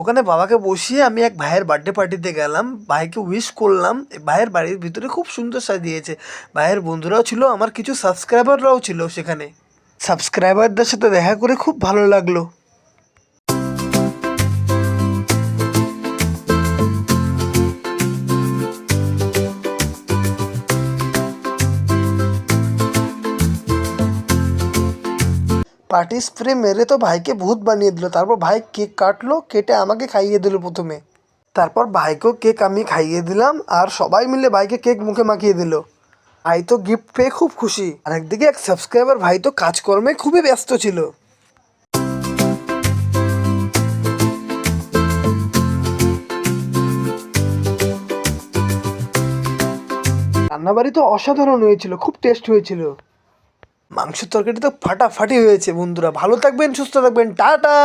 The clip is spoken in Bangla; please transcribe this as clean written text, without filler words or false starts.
ওখানে বাবাকে বসিয়ে আমি এক ভাইয়ের বার্থডে পার্টিতে গেলাম, ভাইকে উইশ করলাম। ভাইয়ের বাড়ির ভিতরে খুব সুন্দর সাজিয়েছে, ভাইয়ের বন্ধুরাও ছিল, আমার কিছু সাবস্ক্রাইবাররাও ছিল সেখানে। সাবস্ক্রাইবারদের সাথে দেখা করে খুব ভালো লাগলো। পার্টি স্প্রে মেরে তো ভাইকে ভূত বানিয়ে দিল। তারপর ভাই কেক কাটলো, কেটে আমাকে খাইয়ে দিল প্রথমে। তারপর ভাইকেও কেক আমি খাইয়ে দিলাম, আর সবাই মিলে ভাইকে কেক মুখে মাখিয়ে দিল। ভাই তো গিফট পেয়ে খুব খুশি, আর একদিকে এক সাবস্ক্রাইবার ভাই তো কাজকর্মে খুবই ব্যস্ত ছিল। রান্নাবাড়ি তো অসাধারণ হয়েছিল, খুব টেস্ট হয়েছিল। মাংসের তরকারি তো ফাটাফাটি হয়েছে। বন্ধুরা ভালো থাকবেন, সুস্থ থাকবেন, টাটা।